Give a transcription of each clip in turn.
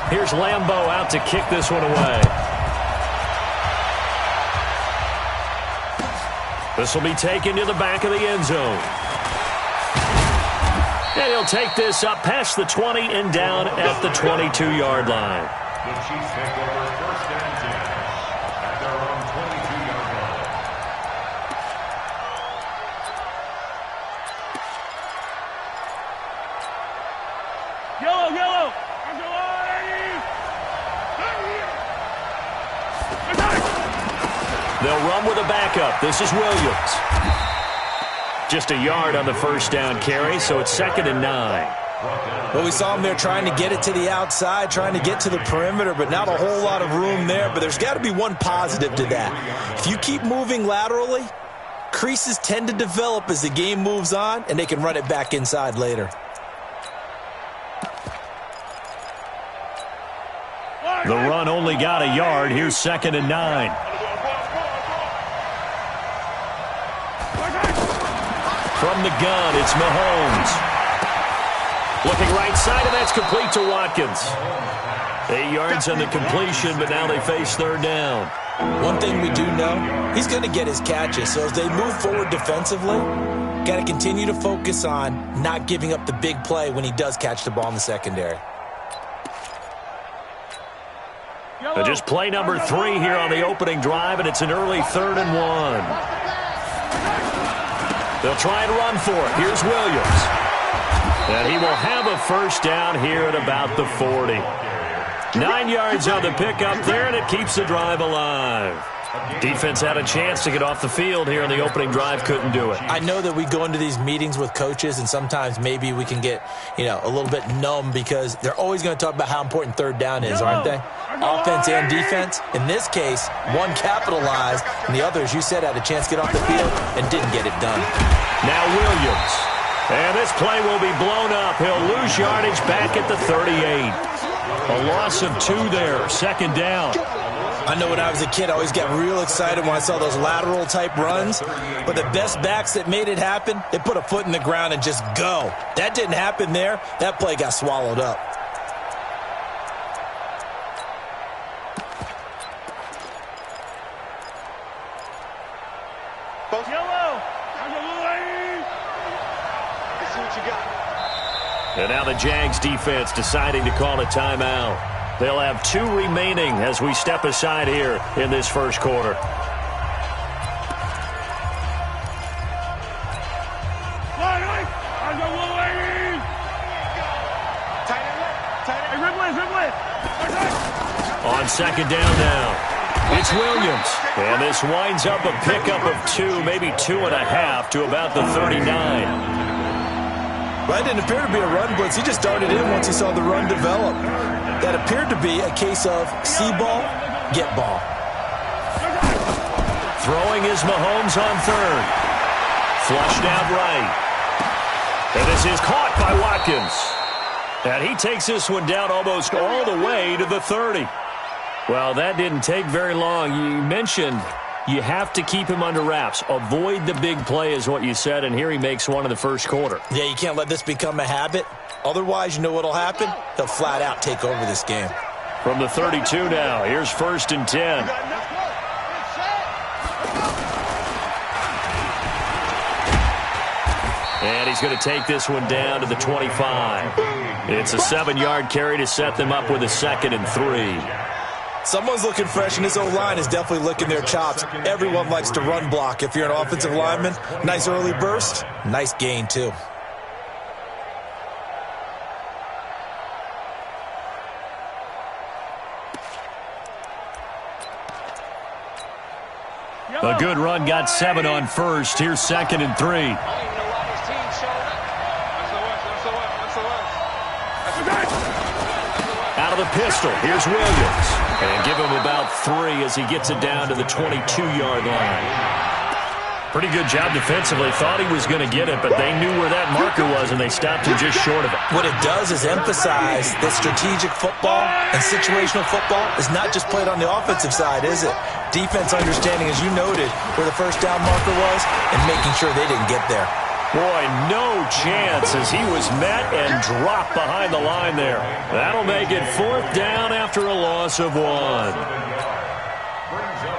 Here's Lambeau out to kick this one away. This will be taken to the back of the end zone. And he'll take this up past the 20 and down at the 22-yard line. The Chiefs take over first and 10 at their own 22-yard line. Yellow. They'll run with a backup. This is Williams. Just a yard on the first down carry, so it's 2nd and 9. Well, we saw him there trying to get it to the outside, trying to get to the perimeter, but not a whole lot of room there. But there's got to be one positive to that. If you keep moving laterally, creases tend to develop as the game moves on, and they can run it back inside later. The run only got a yard. Here's 2nd and 9. From the gun, it's Mahomes. Looking right side, and that's complete to Watkins. 8 yards on the completion, but now they face 3rd down. One thing we do know, he's going to get his catches. So as they move forward defensively, got to continue to focus on not giving up the big play when he does catch the ball in the secondary. Just play number 3 here on the opening drive, and it's an early 3rd and 1. They'll try and run for it. Here's Williams. And he will have a first down here at about the 40. 9 yards on the pickup there, and it keeps the drive alive. Defense had a chance to get off the field here in the opening drive, couldn't do it. I know that we go into these meetings with coaches, and sometimes maybe we can get, a little bit numb because they're always going to talk about how important 3rd down is, aren't they? Offense and defense. In this case, one capitalized, and the other, as you said, had a chance to get off the field and didn't get it done. Now Williams. And this play will be blown up. He'll lose yardage back at the 38. A loss of 2 there, 2nd down. I know when I was a kid, I always got real excited when I saw those lateral-type runs. But the best backs that made it happen, they put a foot in the ground and just go. That didn't happen there. That play got swallowed up. And now the Jags defense deciding to call a timeout. They'll have 2 remaining as we step aside here in this first quarter. On 2nd down now, it's Williams. And this winds up a pickup of 2, maybe 2.5 to about the 39. Well, it didn't appear to be a run blitz. He just darted in once he saw the run develop. That appeared to be a case of see ball, get ball. Throwing is Mahomes on 3rd. Flushed out right. And this is caught by Watkins. And he takes this one down almost all the way to the 30. Well, that didn't take very long. You mentioned you have to keep him under wraps. Avoid the big play is what you said, and here he makes one in the first quarter. Yeah, you can't let this become a habit. Otherwise, you know what'll happen? He'll flat out take over this game. From the 32 now, here's 1st and 10. And he's going to take this one down to the 25. It's a 7-yard carry to set them up with a 2nd and 3. Someone's looking fresh, and this O-line is definitely licking their chops. Everyone likes to run block. If you're an offensive lineman, nice early burst, nice gain, too. A good run, got 7 on 1st. Here's 2nd and 3. Out of the pistol, here's Williams. And give him about 3 as he gets it down to the 22-yard line. Pretty good job defensively. Thought he was going to get it, but they knew where that marker was, and they stopped him just short of it. What it does is emphasize that strategic football and situational football is not just played on the offensive side, is it? Defense understanding, as you noted, where the first down marker was and making sure they didn't get there. Boy, no chance as he was met and dropped behind the line there. That'll make it 4th down after a loss of 1.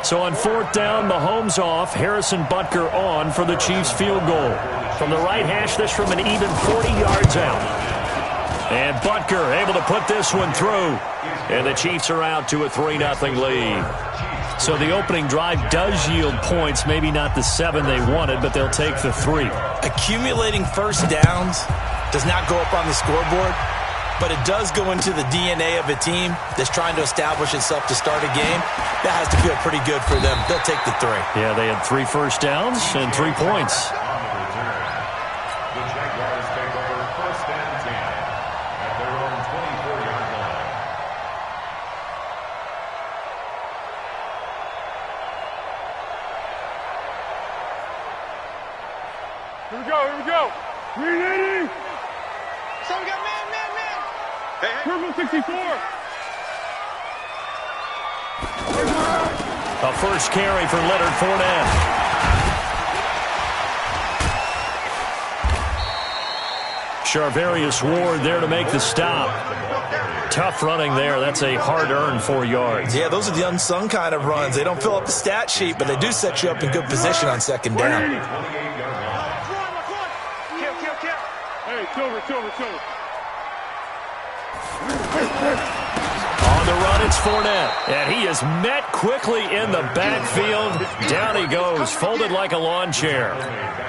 So on 4th down, Mahomes off, Harrison Butker on for the Chiefs field goal. From the right hash, this from an even 40 yards out. And Butker able to put this one through. And the Chiefs are out to a 3-0 lead. So the opening drive does yield points, maybe not the 7 they wanted, but they'll take the 3. Accumulating first downs does not go up on the scoreboard, but it does go into the DNA of a team that's trying to establish itself to start a game. That has to feel pretty good for them. They'll take the 3. Yeah, they had 3 first downs and 3 points. The Jaguars take over 1st and 10 at their own 24-yard line. Here we go. 380. So we got man. Purple 64. A first carry for Leonard Fournette. Charvarius Ward there to make the stop. Tough running there. That's a hard-earned 4 yards. Yeah, those are the unsung kind of runs. They don't fill up the stat sheet, but they do set you up in good position on 2nd down. Hey, Silver. On the run, it's Fournette. And he is met quickly in the backfield. Down he goes, folded like a lawn chair.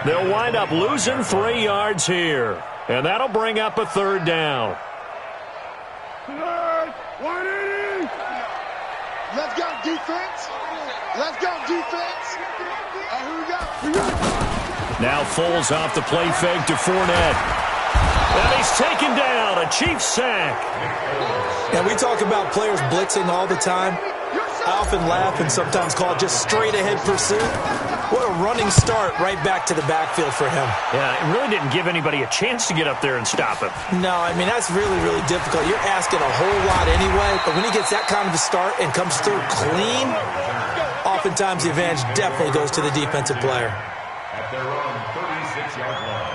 They'll wind up losing 3 yards here. And that'll bring up a 3rd down. 180. Let's go, defense. Who we got? Now Foles off the play fake to Fournette. And he's taken down, a Chiefs sack. And we talk about players blitzing all the time. I often laugh and sometimes call it just straight-ahead pursuit. What a running start right back to the backfield for him. Yeah, it really didn't give anybody a chance to get up there and stop him. No, I mean, that's really, really difficult. You're asking a whole lot anyway, but when he gets that kind of a start and comes through clean, oftentimes the advantage definitely goes to the defensive player. At their own 36-yard line.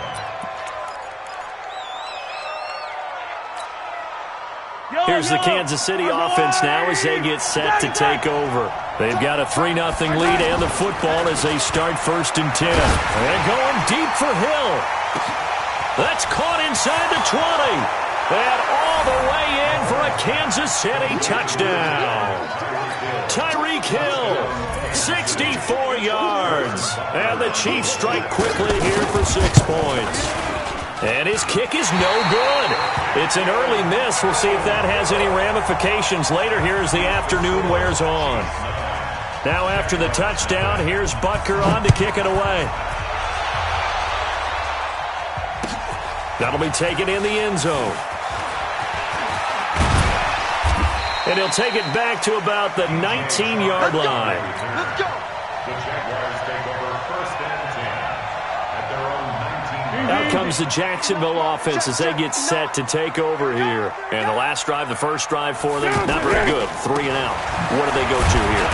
Here's the Kansas City offense now as they get set to take over. They've got a 3-0 lead and the football as they start 1st and 10. They're going deep for Hill. That's caught inside the 20. And all the way in for a Kansas City touchdown. Tyreek Hill, 64 yards. And the Chiefs strike quickly here for 6 points. And his kick is no good. It's an early miss. We'll see if that has any ramifications later here as the afternoon wears on. Now after the touchdown, here's Butker on to kick it away. That'll be taken in the end zone. And he'll take it back to about the 19-yard line. Let's go. The Jaguars take over 1st and 10 at their own 19. Out comes the Jacksonville offense as they get set to take over here. And the last drive, the first drive for them, not very good. 3 and out. What do they go to here?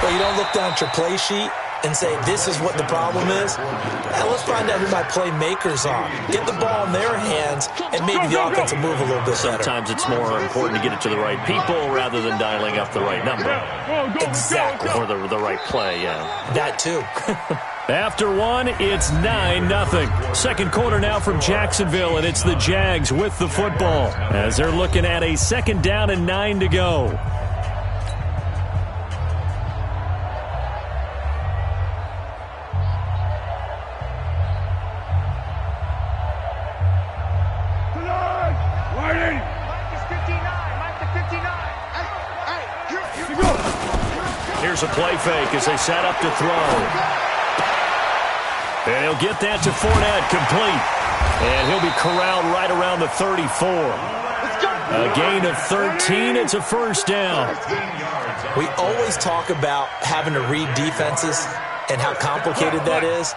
Well, you don't look down at your play sheet and say, this is what the problem is. Now, let's find out who my playmakers are. Get the ball in their hands, and maybe the offense will move a little bit better. Sometimes it's more important to get it to the right people rather than dialing up the right number. Exactly. Or the right play, yeah. That, too. After 1, it's 9-0. Second quarter now from Jacksonville, and it's the Jags with the football as they're looking at a 2nd down and 9 to go. Here's a play fake as they set up to throw. And he'll get that to Fournette, complete. And he'll be corralled right around the 34. A gain of 13. It's a 1st down. We always talk about having to read defenses and how complicated that is.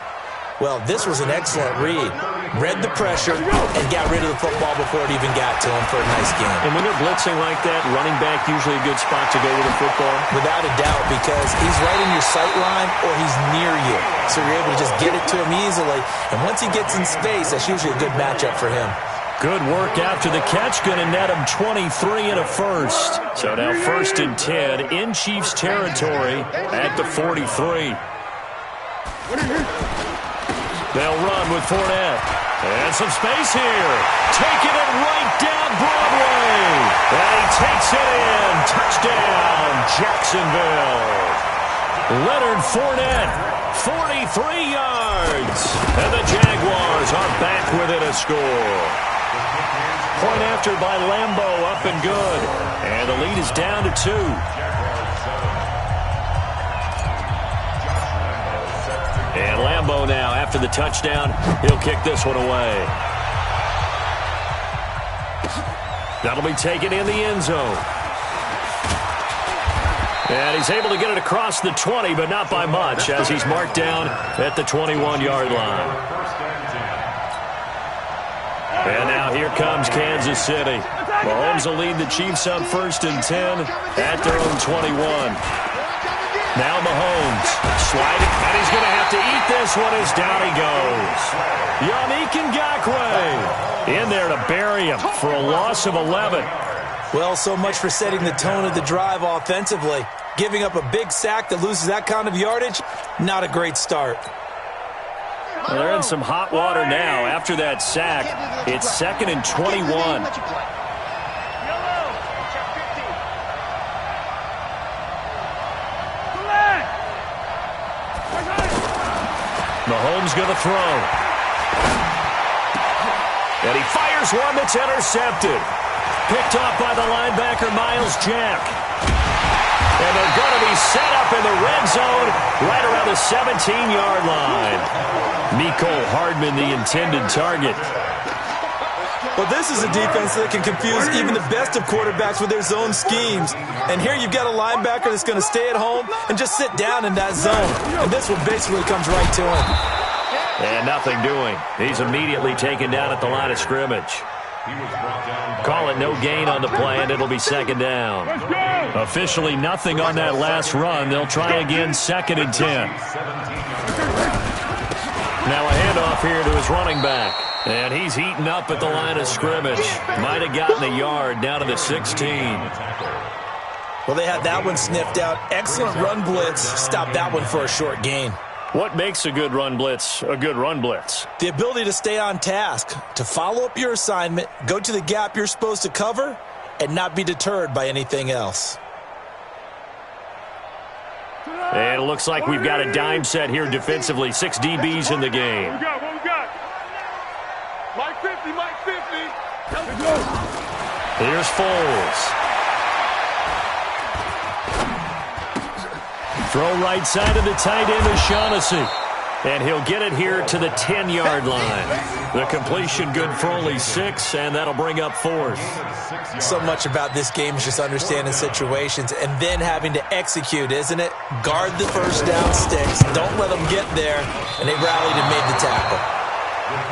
Well, this was an excellent read. Read the pressure and got rid of the football before it even got to him for a nice game. And when they're blitzing like that, running back usually a good spot to go with the football? Without a doubt, because he's right in your sight line or he's near you. So you're able to just get it to him easily. And once he gets in space, that's usually a good matchup for him. Good work after the catch. Going to net him 23 and a first. So now 1st and 10 in Chiefs territory at the 43. They'll run with Fournette. And some space here. Taking it right down Broadway. And he takes it in. Touchdown, Jacksonville. Leonard Fournette, 43 yards. And the Jaguars are back within a score. Point after by Lambeau, up and good. And the lead is down to 2. And Lambeau now, after the touchdown, he'll kick this one away. That'll be taken in the end zone. And he's able to get it across the 20, but not by much, as he's marked down at the 21-yard line. And now here comes Kansas City. Mahomes will lead the Chiefs on 1st and 10 at their own 21. Now Mahomes sliding, and he's going to have to eat this one as down he goes. Yannick Ngakoue in there to bury him for a loss of 11. Well, so much for setting the tone of the drive offensively. Giving up a big sack that loses that kind of yardage, not a great start. Well, they're in some hot water now. After that sack, it's 2nd and 21. Mahomes going to throw. And he fires one that's intercepted. Picked off by the linebacker, Miles Jack. And they're going to be set up in the red zone right around the 17-yard line. Mecole Hardman, the intended target. Well, this is a defense that can confuse even the best of quarterbacks with their zone schemes. And here you've got a linebacker that's going to stay at home and just sit down in that zone. And this one basically comes right to him. And nothing doing. He's immediately taken down at the line of scrimmage. Call it no gain on the play, and it'll be 2nd down. Officially nothing on that last run. They'll try again 2nd and 10. Now a handoff here to his running back. And he's eaten up at the line of scrimmage. Might have gotten a yard down to the 16. Well, they had that one sniffed out. Excellent run blitz. Stopped that one for a short gain. What makes a good run blitz a good run blitz? The ability to stay on task, to follow up your assignment, go to the gap you're supposed to cover, and not be deterred by anything else. And it looks like we've got a dime set here defensively. 6 DBs in the game. What we got? What we got? Mike 50, Mike 50. Let's go. Here's Foles. Throw right side of the tight end to Shaughnessy. And he'll get it here to the 10-yard line. The completion good for only 6, and that'll bring up 4th. So much about this game is just understanding situations and then having to execute, isn't it? Guard the first down sticks. Don't let them get there. And they rallied and made the tackle.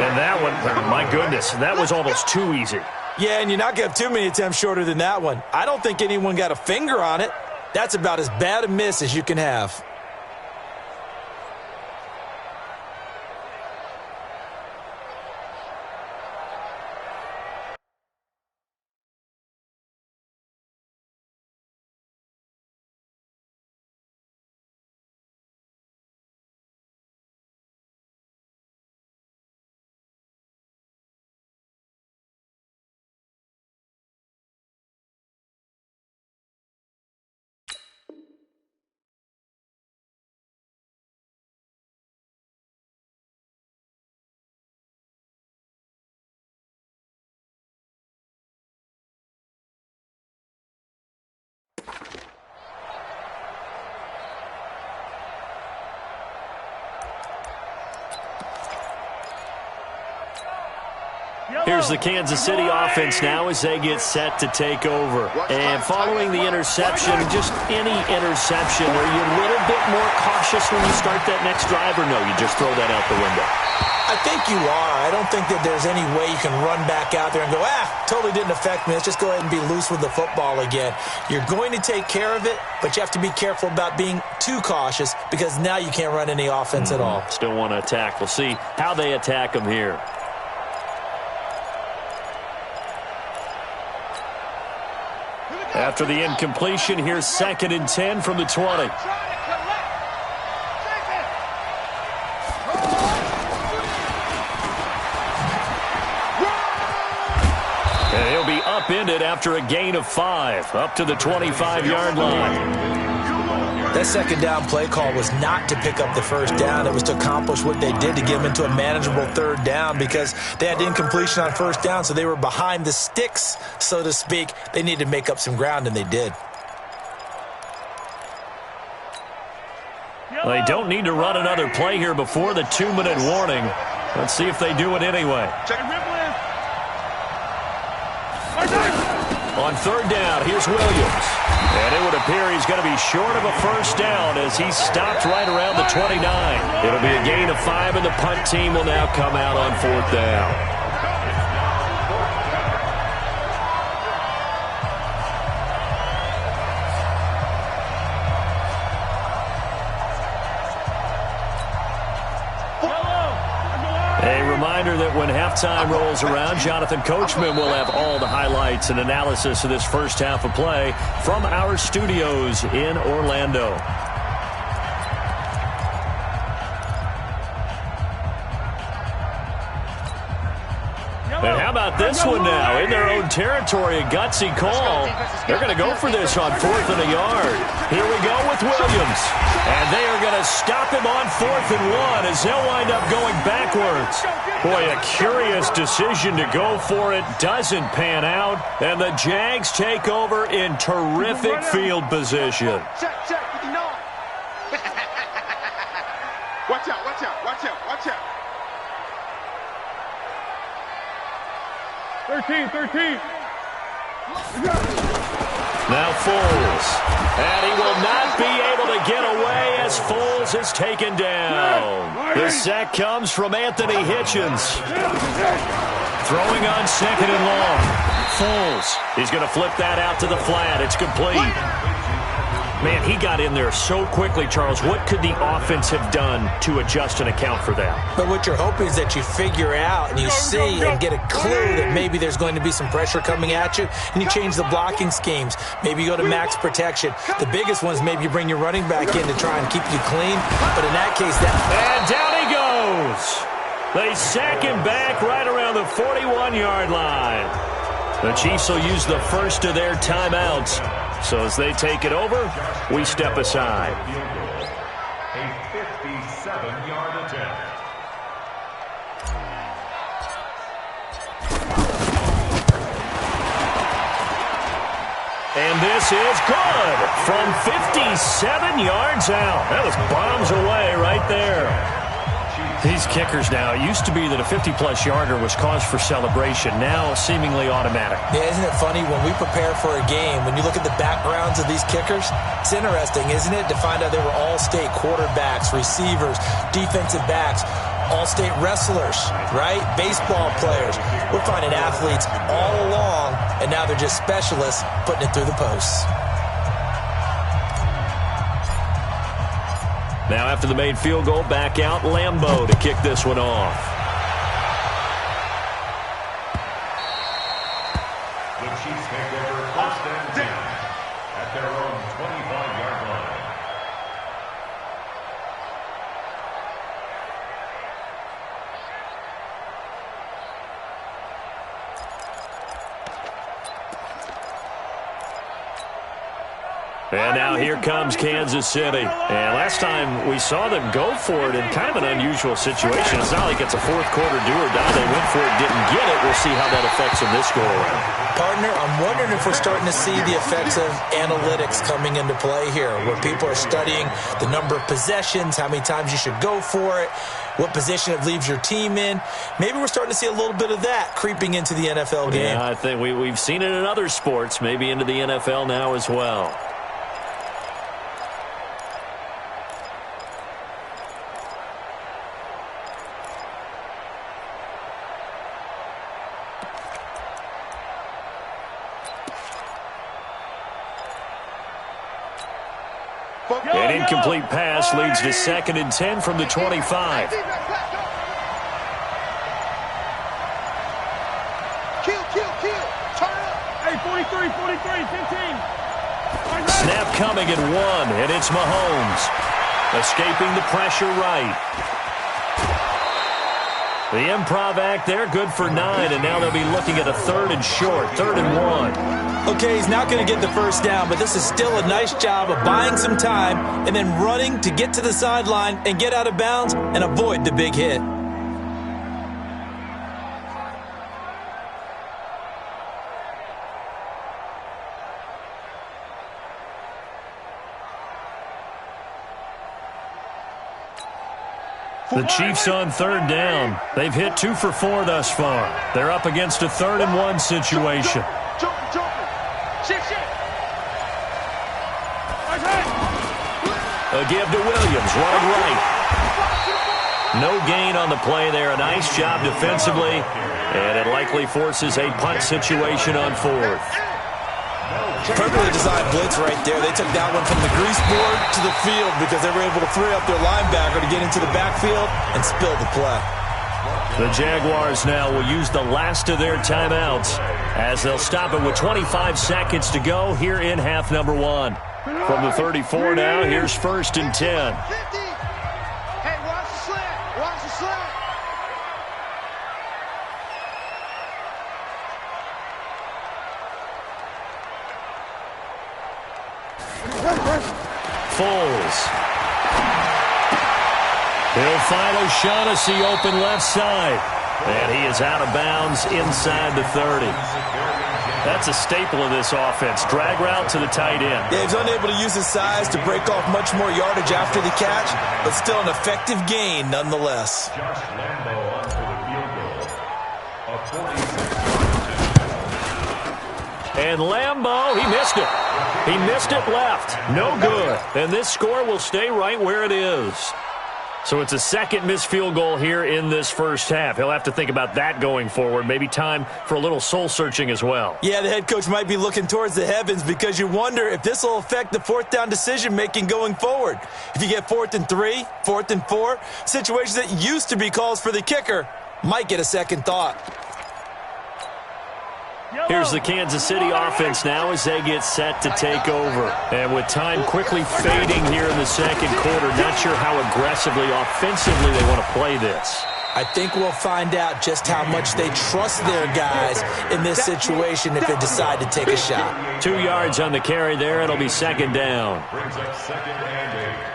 And that one, my goodness, that was almost too easy. Yeah, and you're not going to have too many attempts shorter than that one. I don't think anyone got a finger on it. That's about as bad a miss as you can have. Here's the Kansas City offense now as they get set to take over. And following the interception, just any interception, are you a little bit more cautious when you start that next drive, or no, you just throw that out the window? I think you are. I don't think that there's any way you can run back out there and go, totally didn't affect me. Let's just go ahead and be loose with the football again. You're going to take care of it, but you have to be careful about being too cautious because now you can't run any offense at all. Still want to attack. We'll see how they attack them here. After the incompletion, here's 2nd and 10 from the 20. And he'll be upended after a gain of 5, up to the 25-yard line. That second down play call was not to pick up the first down. It was to accomplish what they did to get them into a manageable third down because they had incompletion on first down, so they were behind the sticks, so to speak. They needed to make up some ground, and they did. They don't need to run another play here before the 2-minute warning. Let's see if they do it anyway. On third down, here's Williams. And it would appear he's going to be short of a first down as he's stopped right around the 29. It'll be a gain of 5, and the punt team will now come out on 4th down. A reminder that when halftime rolls around, Jonathan Coachman will have all the highlights and analysis of this first half of play from our studios in Orlando. And how about this one now? In their own territory, a gutsy call. They're going to go for this on 4th and a yard. Here we go with Williams. And they are going to stop him on 4th and 1 as they'll wind up going backwards. Boy, a curious decision to go for it. Doesn't pan out. And the Jags take over in terrific field position. Check, 59. Watch out, watch out, watch out, watch out. 13. Now Foles. And he will not be able to get away as Foles is taken down. The sack comes from Anthony Hitchens. Throwing on 2nd and long. Foles. He's going to flip that out to the flat. It's complete. Man, he got in there so quickly, Charles. What could the offense have done to adjust and account for that? But what you're hoping is that you figure out and you see and get a clue that maybe there's going to be some pressure coming at you, and you change the blocking schemes. Maybe you go to max protection. The biggest one is maybe you bring your running back in to try and keep you clean. But in that case, And down he goes. They sack him back right around the 41-yard line. The Chiefs will use the first of their timeouts. So as they take it over, we step aside. A 57-yard attempt. And this is good from 57 yards out. That was bombs away right there. These kickers now, it used to be that a 50-plus yarder was cause for celebration. Now seemingly automatic. Yeah, isn't it funny when we prepare for a game, when you look at the backgrounds of these kickers, it's interesting, isn't it, to find out they were all-state quarterbacks, receivers, defensive backs, all-state wrestlers, right? Baseball players. We're finding athletes all along, and now they're just specialists putting it through the posts. Now after the made field goal, back out Lambeau to kick this one off. The Chiefs take over 1st and 10 at their own 25-yard line. And now here comes Kansas City. And last time we saw them go for it in kind of an unusual situation. It's not like it's a fourth quarter do or die. They went for it, didn't get it. We'll see how that affects them this go around. Partner, I'm I'm wondering if we're starting to see the effects of analytics coming into play here, where people are studying the number of possessions, how many times you should go for it, what position it leaves your team in. Maybe we're starting to see a little bit of that creeping into the NFL game. Yeah, I think we've seen it in other sports, maybe into the NFL now as well. An incomplete pass leads to 2nd and 10 from the 25. Kill. Turn up. Hey, 43, 15. Snap coming at 1, and it's Mahomes. Escaping the pressure right. The improv act there, good for 9, and now they'll be looking at a 3rd and short, 3rd and 1. Okay, he's not going to get the first down, but this is still a nice job of buying some time and then running to get to the sideline and get out of bounds and avoid the big hit. The Chiefs on 3rd down. They've hit 2 for 4 thus far. They're up against a 3rd and 1 situation. Jump. Shit. A give to Williams, running right. No gain on the play there. A nice job defensively, and it likely forces a punt situation on 4th. Perfectly designed blitz right there. They took that one from the grease board to the field because they were able to free up their linebacker to get into the backfield and spill the play. The Jaguars now will use the last of their timeouts as they'll stop it with 25 seconds to go here in half number 1. From the 34 now, here's 1st and 10. 50. Hey, watch the slant. Watch the slant. Foles. He'll find O'Shaughnessy open left side. And he is out of bounds inside the 30. That's a staple of this offense. Drag route to the tight end. Yeah, he's unable to use his size to break off much more yardage after the catch, but still an effective gain nonetheless. And Lambeau, he missed it. He missed it left. No good. And this score will stay right where it is. So it's a 2nd missed field goal here in this first half. He'll have to think about that going forward. Maybe time for a little soul-searching as well. Yeah, the head coach might be looking towards the heavens because you wonder if this will affect the 4th down decision-making going forward. If you get 4th and 3, 4th and 4, situations that used to be calls for the kicker might get a second thought. Here's the Kansas City offense now as they get set to take over. And with time quickly fading here in the second quarter, not sure how aggressively, offensively they want to play this. I think we'll find out just how much they trust their guys in this situation if they decide to take a shot. 2 yards on the carry there. It'll be 2nd down. Brings up 2nd and 8.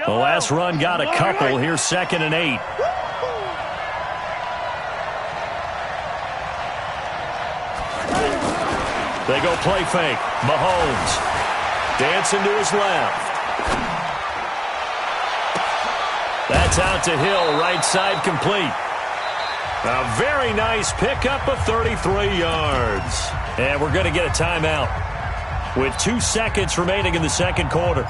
The last run got a couple. Here's 2nd and 8. They go play fake. Mahomes dancing to his left. That's out to Hill, right side complete. A very nice pickup of 33 yards. And we're going to get a timeout with 2 seconds remaining in the second quarter.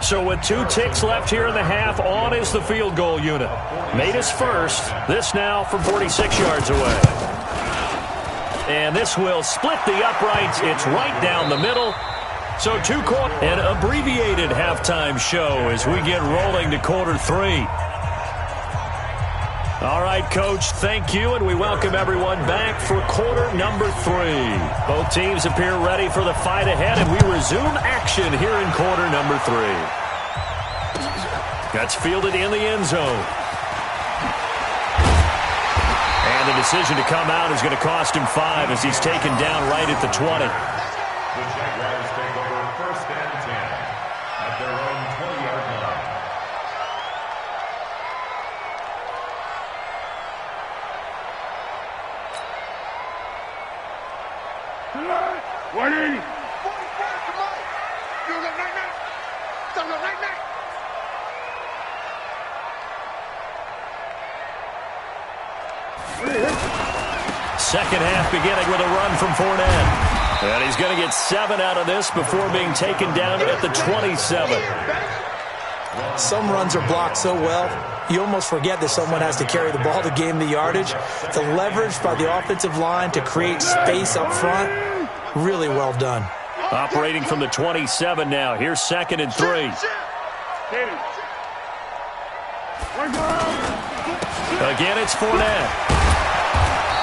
So with 2 ticks left here in the half, on is the field goal unit. Made his first. This now from 46 yards away. And this will split the uprights. It's right down the middle. So 2 quarters. An abbreviated halftime show as we get rolling to quarter 3. All right, Coach, thank you, and we welcome everyone back for quarter number 3. Both teams appear ready for the fight ahead, and we resume action here in quarter number 3. That's fielded in the end zone. the decision to come out is going to cost him 5 as he's taken down right at the 20. The Jaguars take over 1st and 10 at their own 20-yard line. What is it? Second half beginning with a run from Fournette. And he's going to get 7 out of this before being taken down at the 27. Some runs are blocked so well, you almost forget that someone has to carry the ball to gain the yardage. The leverage by the offensive line to create space up front, really well done. Operating from the 27 now. Here's 2nd and 3. Again, it's Fournette.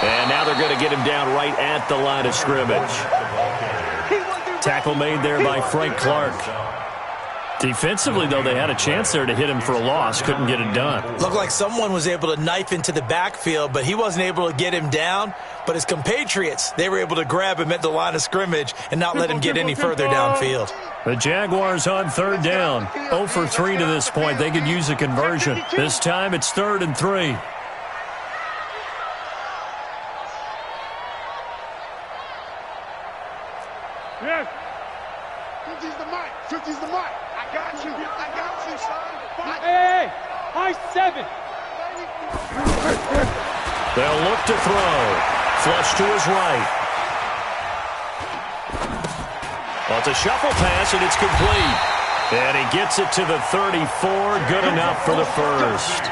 And now they're going to get him down right at the line of scrimmage. Tackle made there by Frank Clark. Defensively, though, they had a chance there to hit him for a loss. Couldn't get it done. Looked like someone was able to knife into the backfield, but he wasn't able to get him down. But his compatriots, they were able to grab him at the line of scrimmage and not let him get any further downfield. The Jaguars on 3rd down. 0 for 3 to this point. They could use a conversion. This time it's 3rd and 3. Yes. 50's the mic. 50's the mic. I got you. I got you, son. Hey, high 7. They'll look to throw. Flush to his right. Well, it's a shuffle pass, and it's complete. And he gets it to the 34. Good enough for the first.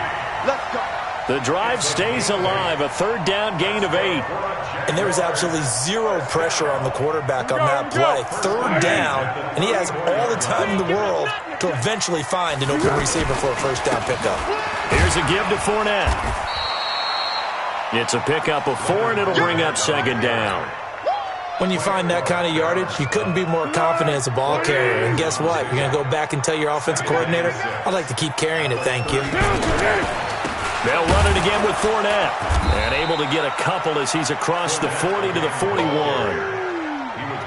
Let's go. The drive stays alive. A 3rd down gain of 8. And there was absolutely zero pressure on the quarterback on that play. 3rd down, and he has all the time in the world to eventually find an open receiver for a 1st down pickup. Here's a give to Fournette. It's a pickup of 4, and it'll bring up 2nd down. When you find that kind of yardage, you couldn't be more confident as a ball carrier. And guess what? You're going to go back and tell your offensive coordinator, I'd like to keep carrying it, thank you. They'll run it again with Fournette. And able to get a couple as he's across the 40 to the 41.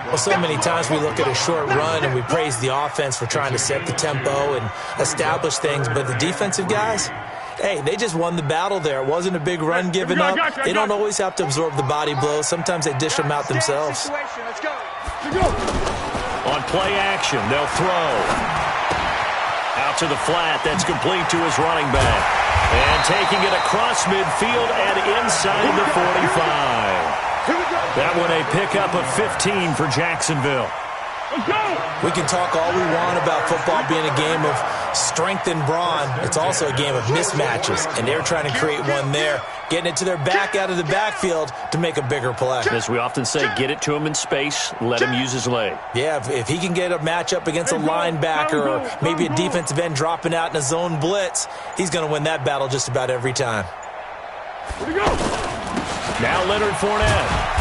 Well, so many times we look at a short run and we praise the offense for trying to set the tempo and establish things. But the defensive guys, hey, they just won the battle there. It wasn't a big run given up. They don't always have to absorb the body blows. Sometimes they dish them out themselves. Let's go. On play action, they'll throw. Out to the flat. That's complete to his running back. And taking it across midfield and inside the 45. That one a pickup of 15 for Jacksonville. We can talk all we want about football being a game of strength and brawn. It's also a game of mismatches, and they're trying to create one there, getting it to their back out of the backfield to make a bigger play. As we often say, get it to him in space, let him use his leg. Yeah, if he can get a matchup against a linebacker or maybe a defensive end dropping out in a zone blitz, he's going to win that battle just about every time. Now Leonard Fournette.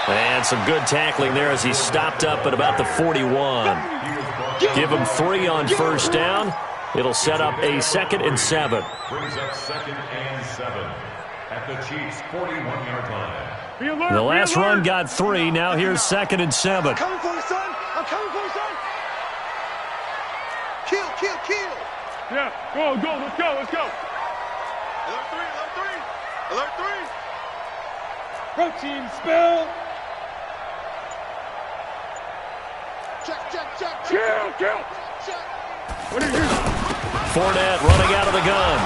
And some good tackling there as he stopped up at about the 41. Give him 3 on 1st down. It'll set up a 2nd and 7. Brings up 2nd and 7 at the Chiefs' 41-yard line. The last run got 3. Now here's 2nd and 7. I'm coming for you, son. I'm coming for you, son. Kill, kill, kill. Yeah, go, let's go, let's go. Alert 3, alert 3. Alert 3. Protein spill. Check. Kill. Check. What are you? Fournette running out of the gun.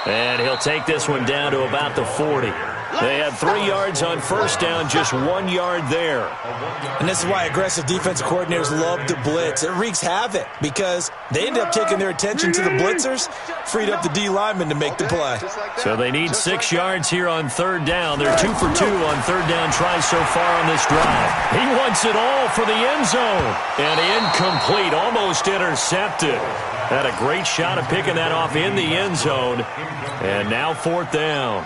And he'll take this one down to about the 40. They had 3 yards on 1st down, just 1 yard there. And this is why aggressive defensive coordinators love to blitz. It wreaks havoc because they end up taking their attention to the blitzers, freed up the D lineman to make the play. So they need 6 yards here on 3rd down. They're 2 for 2 on 3rd down tries so far on this drive. He wants it all for the end zone. And incomplete, almost intercepted. Had a great shot of picking that off in the end zone. And now 4th down.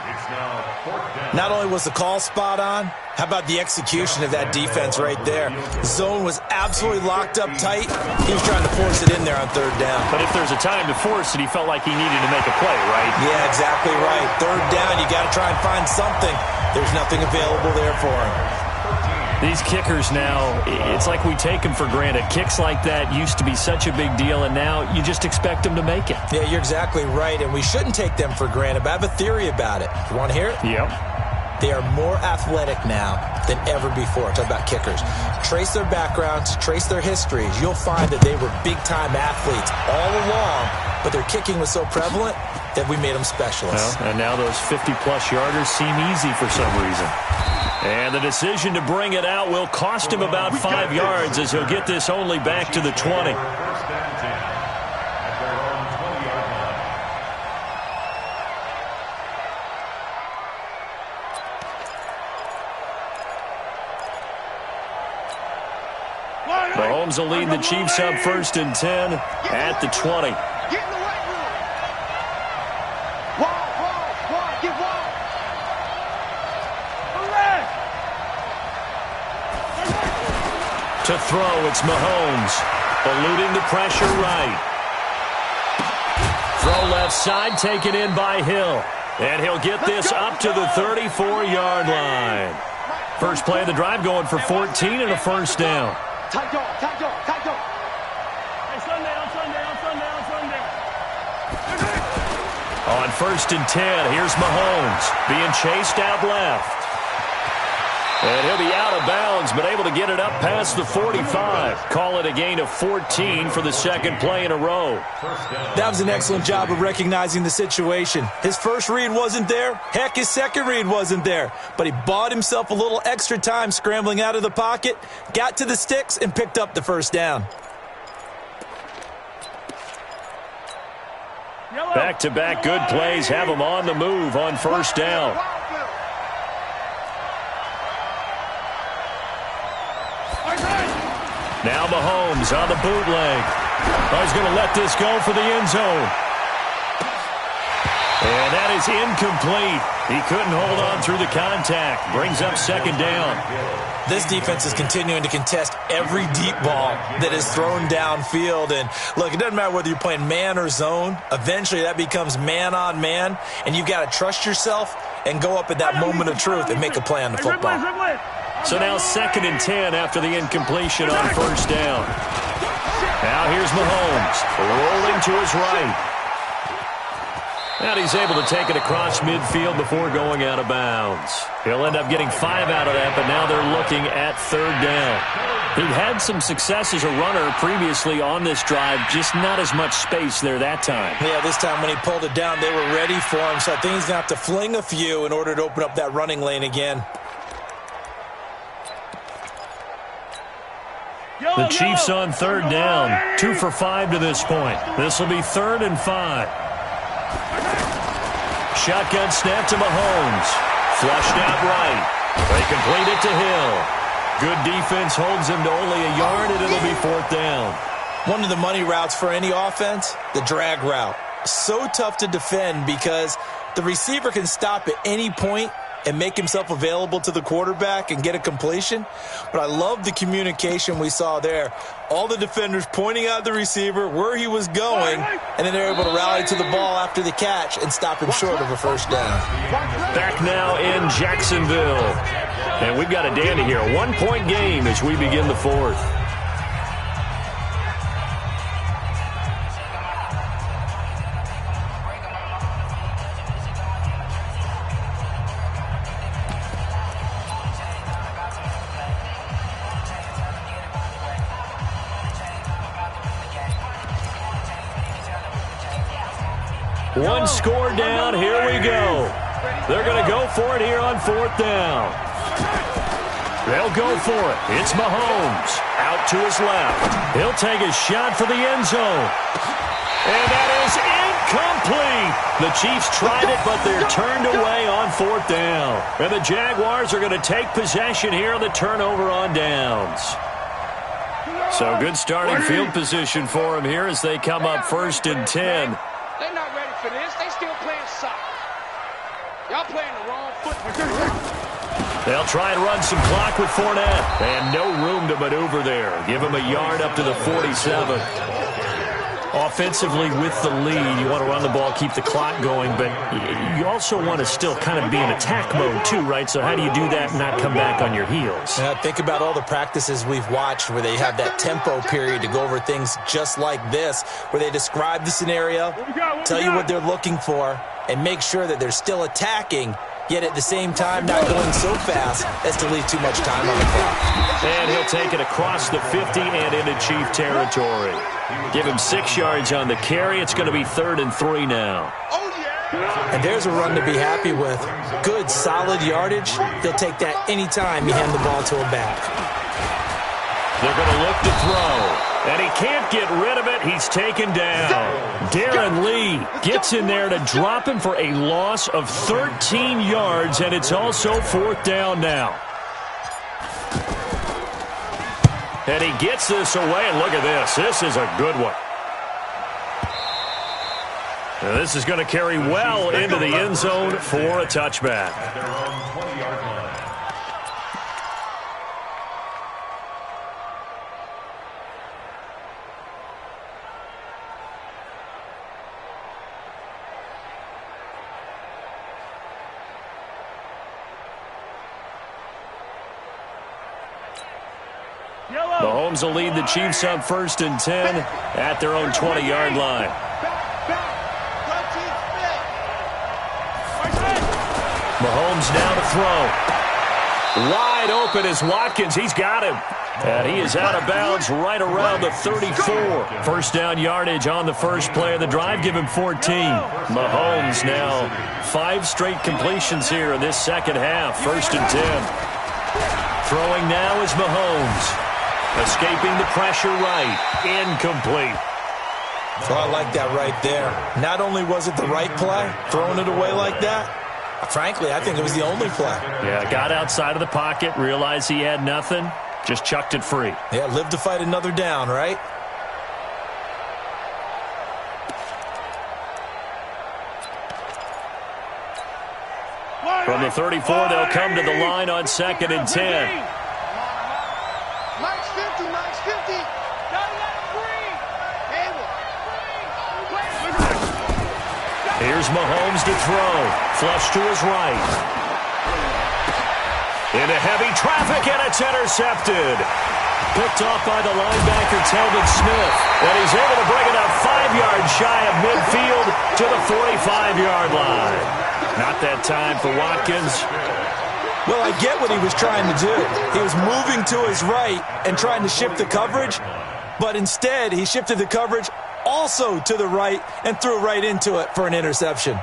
Not only was the call spot on, how about the execution of that defense right there? The zone was absolutely locked up tight. He was trying to force it in there on 3rd down. But if there's a time to force it, he felt like he needed to make a play, right? Yeah, exactly right. 3rd down, you got to try and find something. There's nothing available there for him. These kickers now, it's like we take them for granted. Kicks like that used to be such a big deal, and now you just expect them to make it. Yeah, you're exactly right, and we shouldn't take them for granted, but I have a theory about it. You want to hear it? Yep. They are more athletic now than ever before. Talk about kickers. Trace their backgrounds, trace their histories. You'll find that they were big-time athletes all along, but their kicking was so prevalent that we made them specialists. Well, and now those 50-plus yarders seem easy for some reason. And the decision to bring it out will cost him about 5 yards as he'll get this only back to the 20. Mahomes will lead the Chiefs up 1st and 10 at the 20. Get in the right room. Wall, get wall. To throw, it's Mahomes. Eluding the pressure right. Throw left side, taken in by Hill. And he'll get this up to the 34-yard line. First play of the drive going for 14 and a 1st down. Tight dog. Hey, sundown. On 1st and 10, here's Mahomes being chased out left. And he'll be out of bounds, but able to get it up past the 45. Call it a gain of 14 for the 2nd play in a row. That was an excellent job of recognizing the situation. His first read wasn't there. Heck, his second read wasn't there. But he bought himself a little extra time scrambling out of the pocket, got to the sticks, and picked up the 1st down. Back-to-back good plays have him on the move on 1st down. Now Mahomes on the bootleg. He's going to let this go for the end zone. And that is incomplete. He couldn't hold on through the contact. Brings up 2nd down. This defense is continuing to contest every deep ball that is thrown downfield. And look, it doesn't matter whether you're playing man or zone. Eventually that becomes man on man. And you've got to trust yourself and go up at that moment of truth and make a play on the football. So now 2nd and 10 after the incompletion on 1st down. Now here's Mahomes rolling to his right. And he's able to take it across midfield before going out of bounds. He'll end up getting 5 out of that, but now they're looking at 3rd down. He'd had some success as a runner previously on this drive, just not as much space there that time. Yeah, this time when he pulled it down, they were ready for him, so I think he's going to have to fling a few in order to open up that running lane again. The Chiefs on 3rd down, 2 for 5 to this point. This will be 3rd and 5. Shotgun snap to Mahomes. Flushed out right. They complete it to Hill. Good defense holds him to only a yard, and it'll be 4th down. One of the money routes for any offense, the drag route. So tough to defend because the receiver can stop at any point and make himself available to the quarterback and get a completion. But I love the communication we saw there. All the defenders pointing out the receiver, where he was going, and then they're able to rally to the ball after the catch and stop him short of a 1st down. Back now in Jacksonville. And we've got a dandy here. A 1-point game as we begin the 4th. One score down, here we go. They're going to go for it here on 4th down. They'll go for it. It's Mahomes out to his left. He'll take a shot for the end zone. And that is incomplete. The Chiefs tried it, but they're turned away on 4th down. And the Jaguars are going to take possession here on the turnover on downs. So good starting field position for him here as they come up 1st and 10. They're not ready for this. They still playing soccer. Y'all playing the wrong foot. They'll try and run some clock with Fournette. And no room to maneuver there. Give him a yard up to the 47. Offensively with the lead, you want to run the ball, keep the clock going, but you also want to still kind of be in attack mode too, right? So how do you do that and not come back on your heels? Think about all the practices we've watched where they have that tempo period to go over things just like this, where they describe the scenario, tell you what they're looking for, and make sure that they're still attacking, yet at the same time not going so fast as to leave too much time on the clock. And he'll take it across the 50 and into Chief territory. Give him 6 yards on the carry. It's going to be 3rd and 3 now. And there's a run to be happy with. Good, solid yardage. He'll take that anytime you hand the ball to him back. They're going to look to throw. And he can't get rid of it. He's taken down. Darren Lee gets in there to drop him for a loss of 13 yards, and it's also 4th down now. And he gets this away, and look at this. This is a good one. Now this is going to carry well into the end zone for a touchback. At their own 20-yard line. Mahomes will lead the Chiefs up 1st and 10 at their own 20-yard line. Mahomes now to throw. Wide open is Watkins. He's got him. And he is out of bounds right around the 34. 1st down yardage on the first play of the drive. Give him 14. Mahomes now 5 straight completions here in this second half. 1st and 10. Throwing now is Mahomes. Escaping the pressure right. Incomplete. So I like that right there. Not only was it the right play, throwing it away like that, frankly, I think it was the only play. Yeah, got outside of the pocket, realized he had nothing, just chucked it free. Yeah, live to fight another down, right? From the 34, they'll come to the line on 2nd and 10. Mike's 50, Mike's 50. Here's Mahomes to throw. Flush to his right. Into heavy traffic, and it's intercepted. Picked off by the linebacker, Telvin Smith. And he's able to bring it up 5 yards shy of midfield to the 45-yard line. Not that time for Watkins. Well, I get what he was trying to do. He was moving to his right and trying to shift the coverage, but instead he shifted the coverage also to the right and threw right into it for an interception.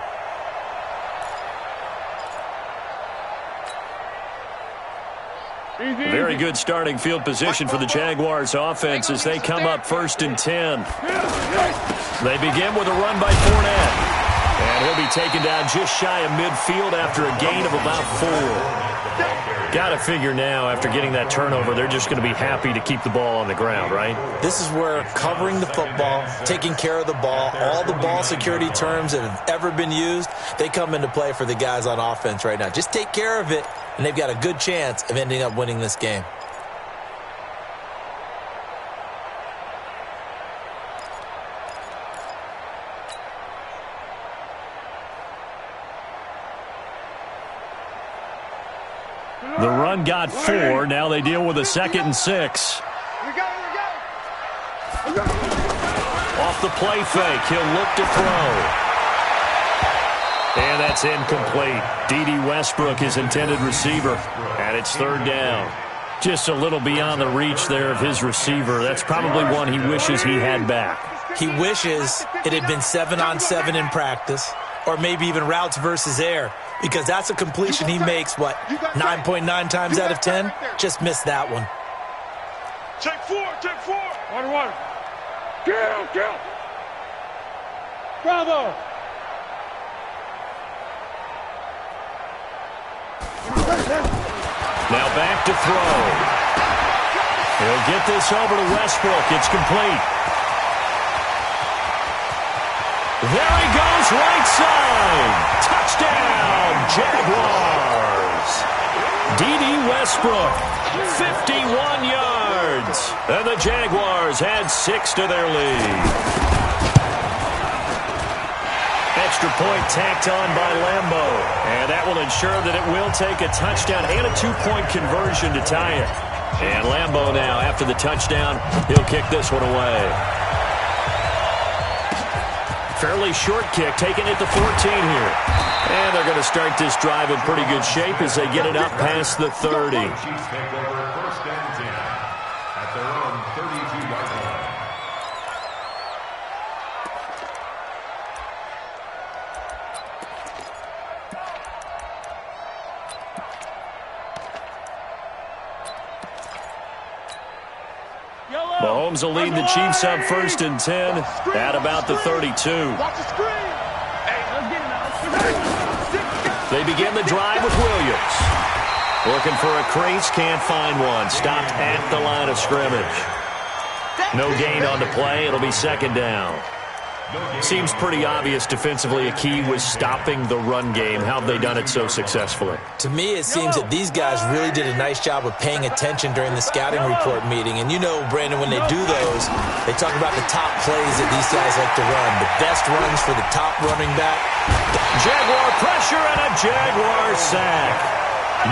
Very good starting field position for the Jaguars offense as they come up 1st and 10. They begin with a run by Fournette. And he'll be taken down just shy of midfield after a gain of about 4. Got to figure now, after getting that turnover, they're just going to be happy to keep the ball on the ground, right? This is where covering the football, taking care of the ball, all the ball security terms that have ever been used, they come into play for the guys on offense right now. Just take care of it, and they've got a good chance of ending up winning this game. The run got 4. Now they deal with a 2nd and 6. Off the play fake, he'll look to throw. And that's incomplete. D.D. Westbrook, his intended receiver. And it's 3rd down. Just a little beyond the reach there of his receiver. That's probably one he wishes he had back. He wishes it had been 7-on-7 in practice, or maybe even routes versus air, because that's a completion he makes, 9.9 times out of 10? Just missed that one. Take 4, take 4. 1-1. Kill. Bravo. Now back to throw. He'll get this over to Westbrook. It's complete. There he goes, right side. Touchdown, Jaguars. D.D. Westbrook, 51 yards. And the Jaguars add 6 to their lead. Extra point tacked on by Lambo. And that will ensure that it will take a touchdown and a 2-point conversion to tie it. And Lambo now, after the touchdown, he'll kick this one away. Fairly short kick, taking it to 14 here. And they're going to start this drive in pretty good shape as they get it up past the 30. Chiefs take over first and 10 at their own 32-yard line. Mahomes will lead the Chiefs up first and 10 at about the 32. Watch the screen. They begin the drive with Williams. Looking for a crease, can't find one. Stopped at the line of scrimmage. No gain on the play. It'll be second down. Seems pretty obvious defensively a key was stopping the run game. How have they done it so successfully? To me, it seems that these guys really did a nice job of paying attention during the scouting report meeting. And you know, Brandon, when they do those, they talk about the top plays that these guys like to run. The best runs for the top running back. Jaguar pressure and a Jaguar sack.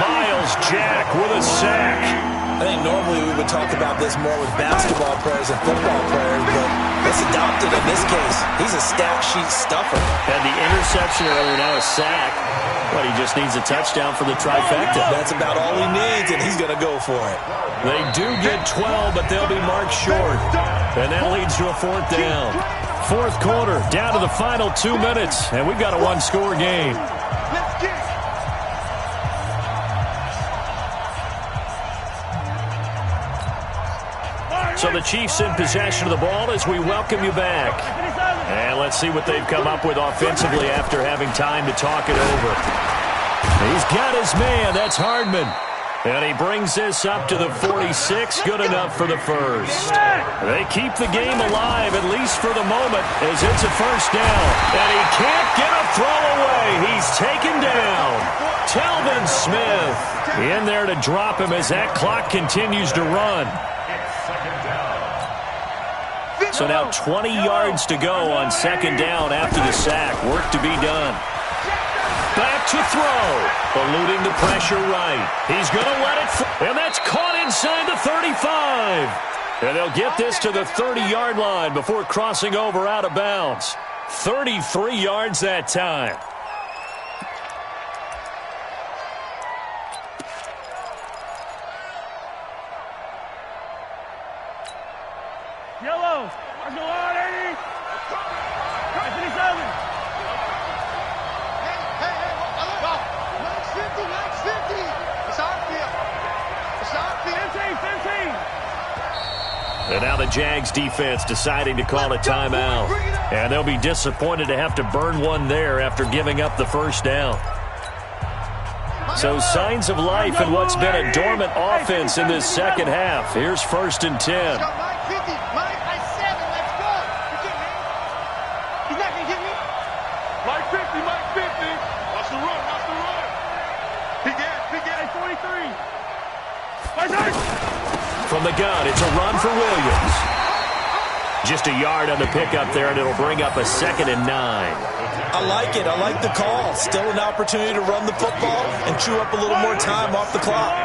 Miles Jack with a sack. I think normally we would talk about this more with basketball players and football players, but it's adopted in this case. He's a stat sheet stuffer. And the interception earlier, now a sack. But he just needs a touchdown for the trifecta. That's about all he needs, and he's going to go for it. They do get 12, but they'll be marked short. And that leads to a fourth down. Fourth quarter, down to the final 2 minutes, and we've got a one-score game. Let's get it. So the Chiefs in possession of the ball as we welcome you back. And let's see what they've come up with offensively after having time to talk it over. He's got his man. That's Hardman. And he brings this up to the 46. Good enough for the first. They keep the game alive, at least for the moment, as it's a first down. And he can't get a throw away. He's taken down. Telvin Smith in there to drop him as that clock continues to run. So now 20 yards to go on second down after the sack. Work to be done. Back to throw. Eluding the pressure right. He's going to let it. And that's caught inside the 35. And they'll get this to the 30-yard line before crossing over out of bounds. 33 yards that time. Yellow. I go on, Eddie. 57. Hey, 50. It's our field. It's our field. 15. And now the Jags defense deciding to call a timeout. And they'll be disappointed to have to burn one there after giving up the first down. So signs of life in what's been a dormant offense in this second half. Here's first and 10. From the gun, it's a run for Williams. Just a yard on the pickup there, and it'll bring up a 2nd and 9. I like it. I like the call. Still an opportunity to run the football and chew up a little more time off the clock.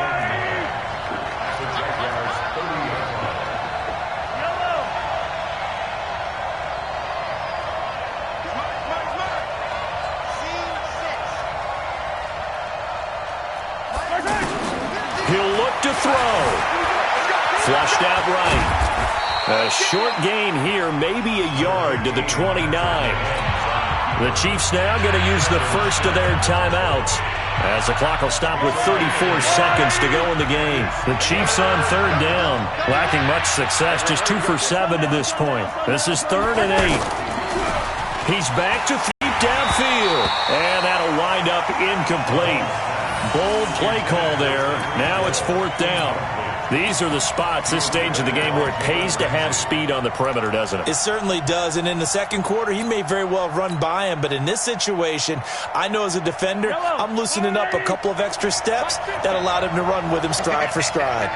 He'll look to throw. Flushed out right. A short gain here, maybe a yard to the 29. The Chiefs now going to use the first of their timeouts as the clock will stop with 34 seconds to go in the game. The Chiefs on third down, lacking much success, just 2 for 7 to this point. This is 3rd and 8. He's back to deep downfield, and that'll wind up incomplete. Bold play call there. Now it's 4th down. These are the spots, this stage of the game, where it pays to have speed on the perimeter, doesn't it? It certainly does, and in the second quarter, he may very well run by him, but in this situation, I know as a defender, I'm loosening up a couple of extra steps that allowed him to run with him stride for stride.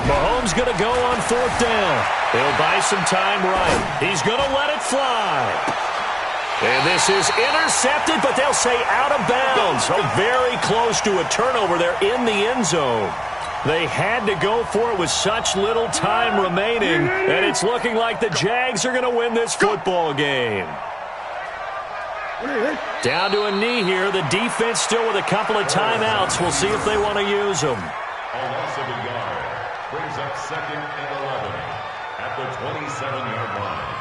Mahomes going to go on 4th down. He'll buy some time right. He's going to let it fly. And this is intercepted, but they'll say out of bounds. Oh, very close to a turnover there in the end zone. They had to go for it with such little time remaining, and it's looking like the Jags are going to win this football game. Down to a knee here. The defense still with a couple of timeouts. We'll see if they want to use them. A loss of a yard brings up 2nd and 11 at the 27-yard line.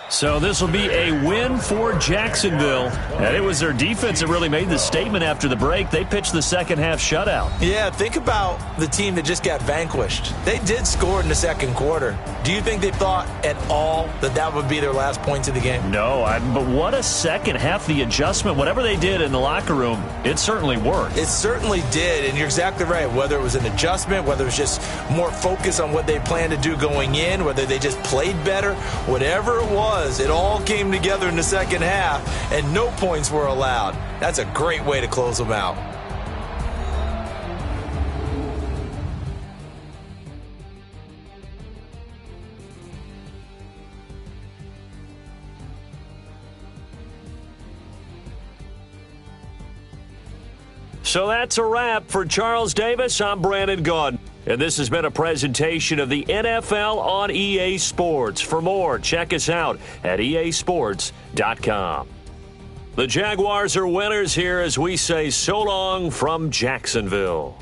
So this will be a win for Jacksonville. And it was their defense that really made the statement after the break. They pitched the second half shutout. Yeah, think about the team that just got vanquished. They did score in the second quarter. Do you think they thought at all that that would be their last points of the game? No, but what a second half. The adjustment, whatever they did in the locker room, it certainly worked. It certainly did, and you're exactly right. Whether it was an adjustment, whether it was just more focus on what they planned to do going in, whether they just played better, whatever it was, it all came together in the second half, and no points were allowed. That's a great way to close them out. So that's a wrap for Charles Davis. I'm Brandon Gaudin. And this has been a presentation of the NFL on EA Sports. For more, check us out at easports.com. The Jaguars are winners here as we say so long from Jacksonville.